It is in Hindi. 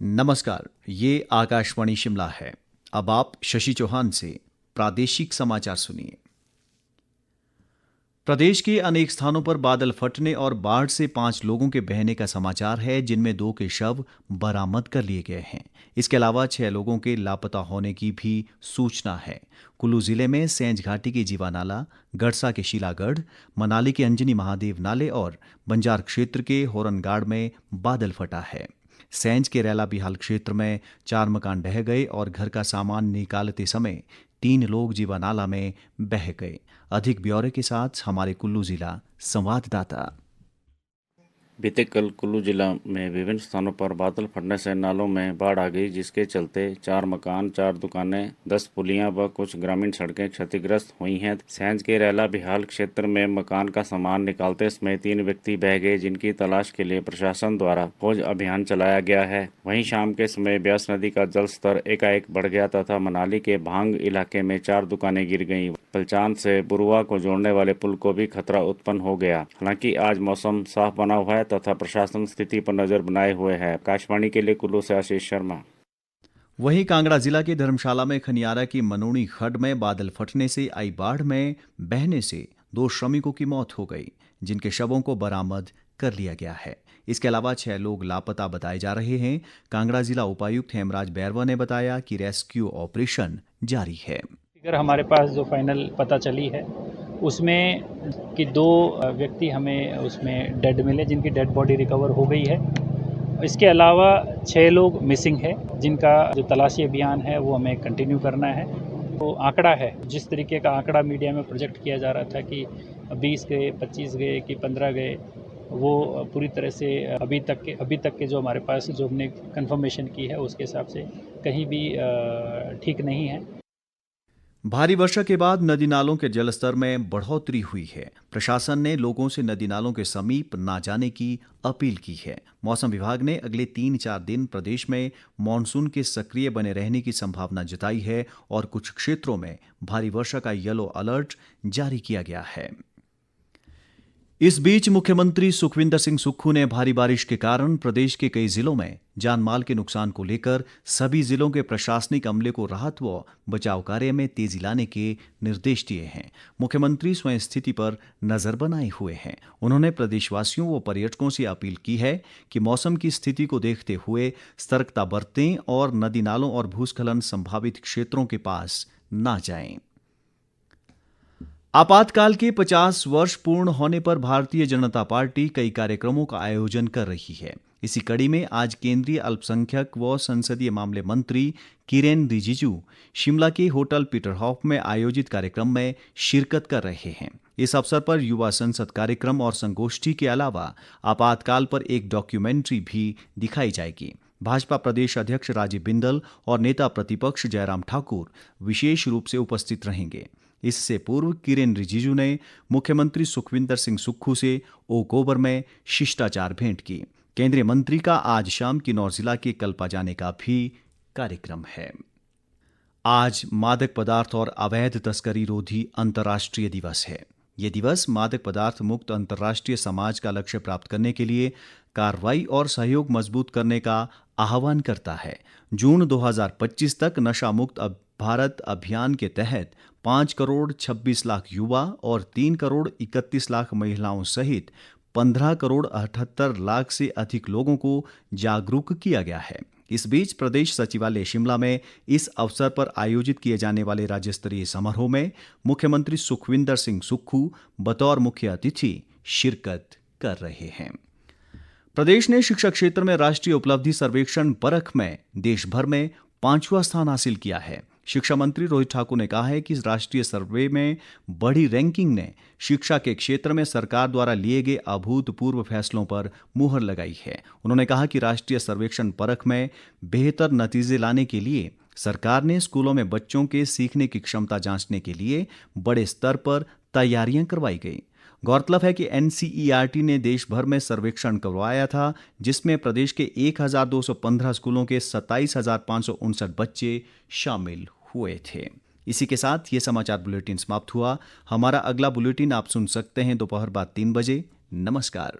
नमस्कार, ये आकाशवाणी शिमला है। अब आप शशि चौहान से प्रादेशिक समाचार सुनिए। प्रदेश के अनेक स्थानों पर बादल फटने और बाढ़ से 5 लोगों के बहने का समाचार है, जिनमें 2 के शव बरामद कर लिए गए हैं। इसके अलावा 6 लोगों के लापता होने की भी सूचना है। कुल्लू जिले में सेंज घाटी के जीवा नाला, गड़सा के शीलागढ़, मनाली के अंजनी महादेव नाले और बंजार क्षेत्र के होरनगाड़ में बादल फटा है। सेंज के रैला बिहाल क्षेत्र में 4 मकान ढह गए और घर का सामान निकालते समय 3 लोग जीवा नाला में बह गए। अधिक ब्यौरे के साथ हमारे कुल्लू जिला संवाददाता। बीते कल कुल्लू जिला में विभिन्न स्थानों पर बादल फटने से नालों में बाढ़ आ गई, जिसके चलते 4 मकान, 4 दुकानें, 10 पुलियां व कुछ ग्रामीण सड़कें क्षतिग्रस्त हुई हैं। सेंज के रैला बिहाल क्षेत्र में मकान का सामान निकालते समय 3 व्यक्ति बह गए, जिनकी तलाश के लिए प्रशासन द्वारा खोज अभियान चलाया गया है। वहीं शाम के समय ब्यास नदी का जल स्तर एकाएक बढ़ गया तथा मनाली के भांग इलाके में 4 दुकानें गिर गईं। पलचान से बुरुआ को जोड़ने वाले पुल को भी खतरा उत्पन्न हो गया। हालांकि आज मौसम साफ बना हुआ है तथा प्रशासन स्थिति पर नजर बनाए हुए है। आकाशवाणी के लिए कुल्लू से आशीष शर्मा। वहीं कांगड़ा जिला के धर्मशाला में खनियारा की मनोनी खड्ड में बादल फटने से आई बाढ़ में बहने से 2 श्रमिकों की मौत हो गई, जिनके शवों को बरामद कर लिया गया है। इसके अलावा 6 लोग लापता बताए जा रहे हैं। कांगड़ा जिला उपायुक्त हेमराज बैरवा ने बताया कि रेस्क्यू ऑपरेशन जारी है। फिगर हमारे पास जो फाइनल पता चली है उसमें कि 2 व्यक्ति हमें उसमें डेड मिले, जिनकी डेड बॉडी रिकवर हो गई है। इसके अलावा 6 लोग मिसिंग है, जिनका जो तलाशी अभियान है वो हमें कंटिन्यू करना है। तो आंकड़ा है, जिस तरीके का आंकड़ा मीडिया में प्रोजेक्ट किया जा रहा था कि 20 गए, 25 गए कि 15 गए, वो पूरी तरह से अभी तक के जो हमारे पास जो हमने कंफर्मेशन की है उसके हिसाब से कहीं भी ठीक नहीं है। भारी वर्षा के बाद नदी नालों के जलस्तर में बढ़ोतरी हुई है। प्रशासन ने लोगों से नदी नालों के समीप ना जाने की अपील की है। मौसम विभाग ने अगले 3-4 दिन प्रदेश में मानसून के सक्रिय बने रहने की संभावना जताई है और कुछ क्षेत्रों में भारी वर्षा का येलो अलर्ट जारी किया गया है। इस बीच मुख्यमंत्री सुखविंदर सिंह सुक्खू ने भारी बारिश के कारण प्रदेश के कई जिलों में जान माल के नुकसान को लेकर सभी जिलों के प्रशासनिक अमले को राहत व बचाव कार्य में तेजी लाने के निर्देश दिए हैं। मुख्यमंत्री स्वयं स्थिति पर नजर बनाए हुए हैं। उन्होंने प्रदेशवासियों व पर्यटकों से अपील की है कि मौसम की स्थिति को देखते हुए सतर्कता बरतें और नदी नालों और भूस्खलन संभावित क्षेत्रों के पास न जाएं। आपातकाल के 50 वर्ष पूर्ण होने पर भारतीय जनता पार्टी कई कार्यक्रमों का आयोजन कर रही है। इसी कड़ी में आज केंद्रीय अल्पसंख्यक व संसदीय मामले मंत्री किरेन रिजिजू शिमला के होटल पीटरहॉफ में आयोजित कार्यक्रम में शिरकत कर रहे हैं। इस अवसर पर युवा संसद कार्यक्रम और संगोष्ठी के अलावा आपातकाल पर एक डॉक्यूमेंट्री भी दिखाई जाएगी। भाजपा प्रदेश अध्यक्ष राजीव बिंदल और नेता प्रतिपक्ष जयराम ठाकुर विशेष रूप से उपस्थित रहेंगे। इससे पूर्व किरेन रिजिजू ने मुख्यमंत्री सुखविंदर सिंह सुक्खू से ओक ओवर में शिष्टाचार भेंट की। केंद्रीय मंत्री का आज शाम किन्नौर जिला के कल्पा जाने का भी कार्यक्रम है। आज मादक पदार्थ और अवैध तस्करी रोधी अंतर्राष्ट्रीय दिवस है। ये दिवस मादक पदार्थ मुक्त अंतर्राष्ट्रीय समाज का लक्ष्य प्राप्त करने के लिए कार्रवाई और सहयोग मजबूत करने का आह्वान करता है। जून 2025 तक नशा मुक्त भारत अभियान के तहत 5 करोड़ 26 लाख युवा और 3 करोड़ 31 लाख महिलाओं सहित 15 करोड़ 78 लाख से अधिक लोगों को जागरूक किया गया है। इस बीच प्रदेश सचिवालय शिमला में इस अवसर पर आयोजित किए जाने वाले राज्य स्तरीय समारोह में मुख्यमंत्री सुखविंदर सिंह सुक्खू बतौर मुख्य अतिथि शिरकत कर रहे हैं। प्रदेश ने शिक्षा क्षेत्र में राष्ट्रीय उपलब्धि सर्वेक्षण परख में देश भर में 5वां स्थान हासिल किया है। शिक्षा मंत्री रोहित ठाकुर ने कहा है कि राष्ट्रीय सर्वे में बड़ी रैंकिंग ने शिक्षा के क्षेत्र में सरकार द्वारा लिए गए अभूतपूर्व फैसलों पर मुहर लगाई है। उन्होंने कहा कि राष्ट्रीय सर्वेक्षण परख में बेहतर नतीजे लाने के लिए सरकार ने स्कूलों में बच्चों के सीखने की क्षमता जांचने के लिए बड़े स्तर पर तैयारियां करवाई गई। गौरतलब है कि NCERT ने देश भर में सर्वेक्षण करवाया था, जिसमें प्रदेश के 1215 स्कूलों के 27,559 बच्चे शामिल हुए थे। इसी के साथ ये समाचार बुलेटिन समाप्त हुआ। हमारा अगला बुलेटिन आप सुन सकते हैं दोपहर बाद 3 बजे। नमस्कार।